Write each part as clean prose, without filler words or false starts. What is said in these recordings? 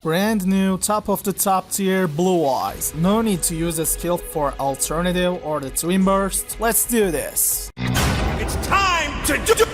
Brand new top of the top tier Blue Eyes. No need to use a skill for alternative or the twin burst. Let's do this. It's time to duel!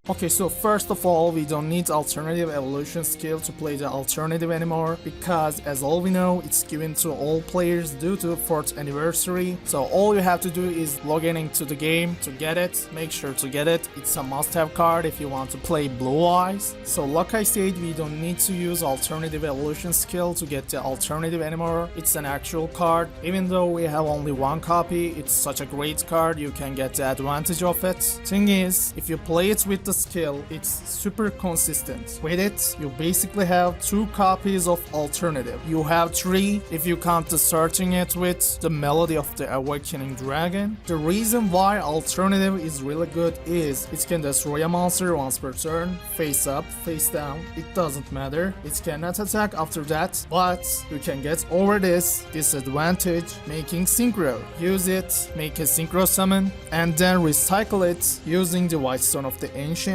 Okay, so first of all, we don't need alternative evolution skill to play the alternative anymore, because as all we know, it's given to all players due to 4th anniversary. So all you have to do is log in into the game to get it. Make sure to get it. It's a must-have card if you want to play Blue Eyes. So like I said, we don't need to use alternative evolution skill to get the alternative anymore. It's an actual card. Even though we have only one copy, it's such a great card. You can get the advantage of it. Thing is, if you play it with the skill, it's super consistent. With it, you basically have 2 copies of alternative. You have 3 if you count the searching it with the Melody of the Awakening Dragon. The reason why alternative is really good is it can destroy a monster once per turn, face up, face down, it doesn't matter. It cannot attack after that, but you can get over this disadvantage making synchro. Use it, make a synchro summon, and then recycle it using the White Stone of the Ancients,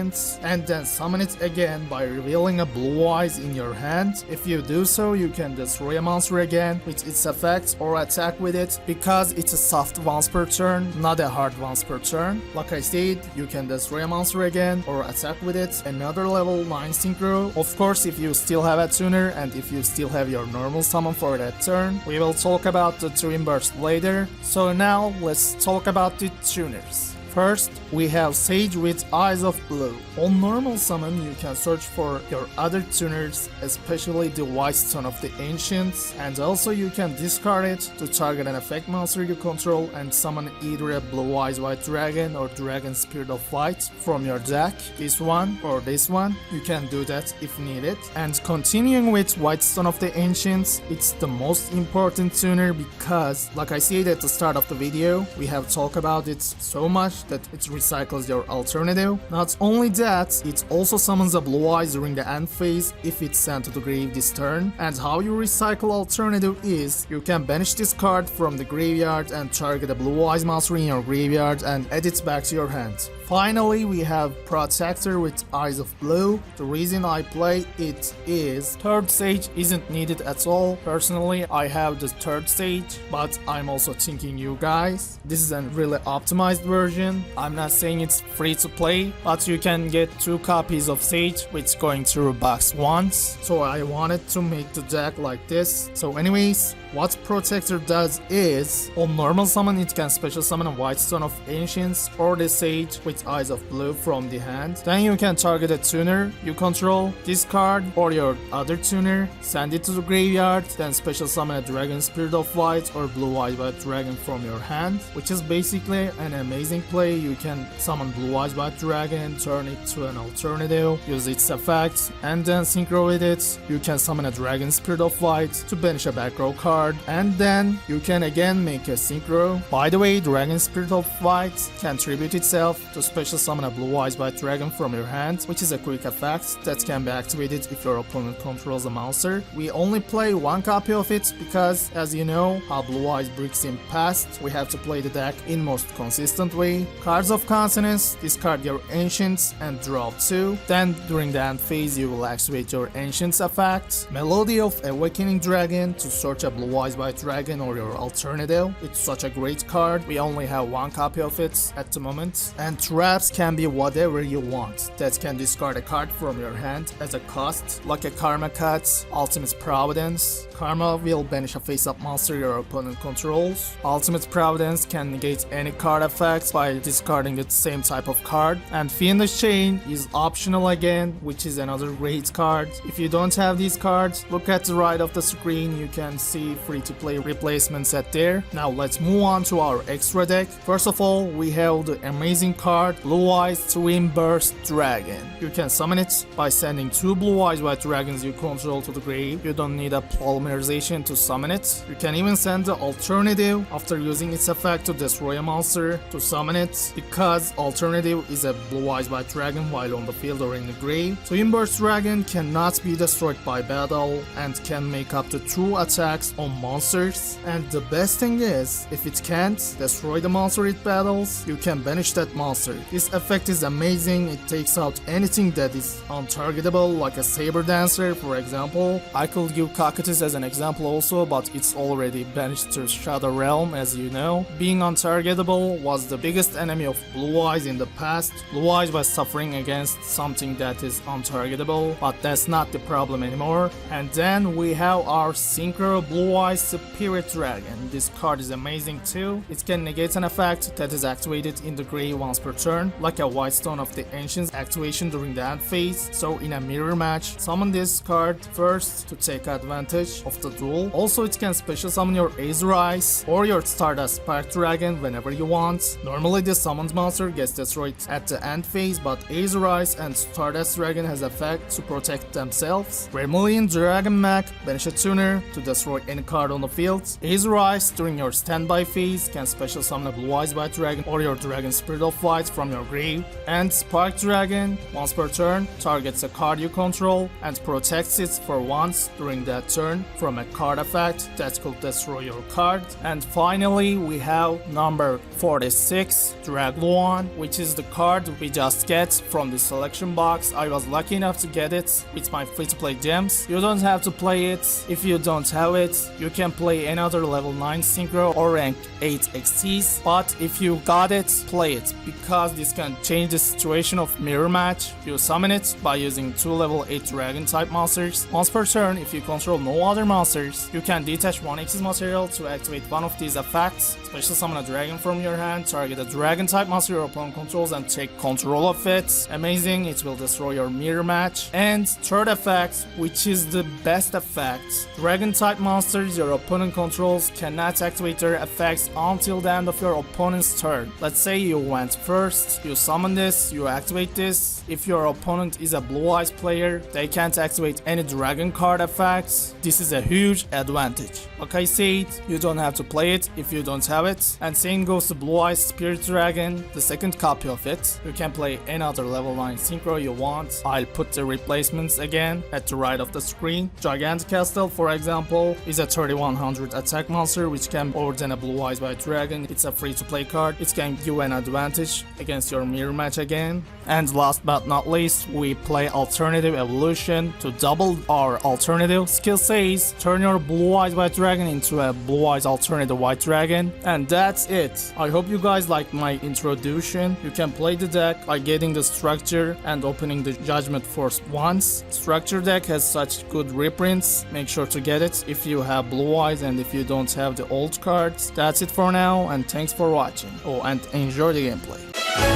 and then summon it again by revealing a Blue Eyes in your hand. If you do so, you can destroy a monster again with its effects or attack with it, because it's a soft once per turn, not a hard once per turn. Like I said, you can destroy a monster again or attack with it. Another level 9 synchro. Of course, if you still have a tuner and if you still have your normal summon for that turn. We will talk about the twin burst later. So now let's talk about the tuners. First, we have Sage with Eyes of Blue. On normal summon, you can search for your other tuners, especially the White Stone of the Ancients, and also you can discard it to target an effect monster you control and summon either a Blue Eyes White Dragon or Dragon Spirit of Light from your deck. This one or this one, you can do that if needed. And continuing with White Stone of the Ancients, it's the most important tuner because, like I said at the start of the video, we have talked about it so much that it recycles your alternative. Not only that, it also summons a Blue Eyes during the end phase if it's sent to the grave this turn. And how you recycle alternative is, you can banish this card from the graveyard and target a Blue Eyes monster in your graveyard and add it back to your hand. Finally, we have Protector with Eyes of Blue. The reason I play it is 3rd stage isn't needed at all. Personally, I have the 3rd stage, but I'm also thinking you guys. This is a really optimized version. I'm not saying it's free to play, but you can get 2 copies of Sage with going through box once. So I wanted to make the deck like this. So anyways, what Protector does is, on normal summon it can special summon a White Stone of Ancients or the Sage with Eyes of Blue from the hand. Then you can target a tuner you control, discard or your other tuner, send it to the graveyard, then special summon a Dragon Spirit of Light or Blue Eyes White Dragon from your hand, which is basically an amazing play. You can summon Blue Eyes White Dragon, turn it to an alternative, use its effects, and then synchro with it. You can summon a Dragon Spirit of Light to banish a back row card, and then you can again make a synchro. By the way, Dragon Spirit of Light can tribute itself to special summon a Blue Eyes White Dragon from your hand, which is a quick effect that can be activated if your opponent controls a monster. We only play 1 copy of it because, as you know how Blue Eyes breaks in past, we have to play the deck in most consistent way. Cards of Consonance, discard your Ancients and draw 2. Then during the end phase you will activate your Ancients effect. Melody of Awakening Dragon to search a Blue Eyes White Dragon or your alternative. It's such a great card. We only have 1 copy of it at the moment. And traps can be whatever you want. That can discard a card from your hand as a cost, like a Karma Cut, Ultimate Providence. Karma will banish a face-up monster your opponent controls. Ultimate Providence can negate any card effects by discarding the same type of card. And Fiendish Chain is optional again, which is another great card. If you don't have these cards, look at the right of the screen, you can see free-to-play replacement set there. Now let's move on to our extra deck. First of all, we have the amazing card Blue Eyes Twin Burst Dragon. You can summon it by sending 2 Blue Eyes White Dragons you control to the grave. You don't need a polymerization to summon it. You can even send the alternative after using its effect to destroy a monster to summon it, because alternative is a Blue Eyes White Dragon while on the field or in the grave. Twin Burst Dragon cannot be destroyed by battle and can make up to 2 attacks on monsters. And the best thing is, if it can't destroy the monster it battles, you can banish that monster Monster. This effect is amazing, it takes out anything that is untargetable, like a Saber Dancer for example. I could give Cockatoo as an example also, but it's already banished to Shadow Realm as you know. Being untargetable was the biggest enemy of Blue Eyes in the past. Blue Eyes was suffering against something that is untargetable, but that's not the problem anymore. And then we have our Synchro Blue Eyes Spirit Dragon. This card is amazing too. It can negate an effect that is activated in the grave once per turn, like a White Stone of the Ancients activation during the end phase. So in a mirror match, summon this card first to take advantage of the duel. Also it can special summon your Azure Eyes or your Stardust Spark Dragon whenever you want. Normally the summoned monster gets destroyed at the end phase, but Azure Eyes and Stardust Dragon has effect to protect themselves. Vermilion Dragon Mech, banish a tuner to destroy any card on the field. Azure Eyes during your standby phase can special summon a Blue Eyes White Dragon or your Dragon Spirit of Light from your grave. And Spark Dragon, once per turn, targets a card you control and protects it for once during that turn from a card effect that could destroy your card. And finally we have number 46, Dragluon, which is the card we just get from the selection box. I was lucky enough to get it with my free-to-play gems. You don't have to play it. If you don't have it, you can play another level 9 Synchro or rank 8 XTs, but if you got it, play it, because this can change the situation of mirror match. You summon it by using 2 level 8 dragon type monsters. Once per turn, if you control no other monsters, you can detach 1 XT material to activate one of these effects. Special summon a dragon from your hand, target a dragon type monster your opponent controls and take control of it. Amazing, it will destroy your mirror match. And third effect, which is the best effect, dragon type monsters your opponent controls cannot activate their effects until the end of your opponent's turn. Let's say you went first, you summon this, you activate this. If your opponent is a Blue Eyes player, they can't activate any dragon card effects. This is a huge advantage. Like I said, you don't have to play it if you don't have it. And same goes to Blue Eyes Spirit Dragon, the second copy of it. You can play any other level 9 Synchro you want. I'll put the replacements again at the right of the screen. Gigantic Castle, for example, is a 3100 attack monster which can more than a Blue Eyes White Dragon. It's a free to play card. It can give an advantage against your mirror match again. And last but not least, we play Alternative Evolution. To double our alternative, skill says turn your Blue Eyes White Dragon into a Blue Eyes Alternative White Dragon. And that's it. I hope you guys liked my introduction. You can play the deck by getting the structure and opening the Judgment Force once. Structure deck has such good reprints. Make sure to get it if you have Blue Eyes and if you don't have the old cards. That's it for now and thanks for watching. Oh, and enjoy the gameplay.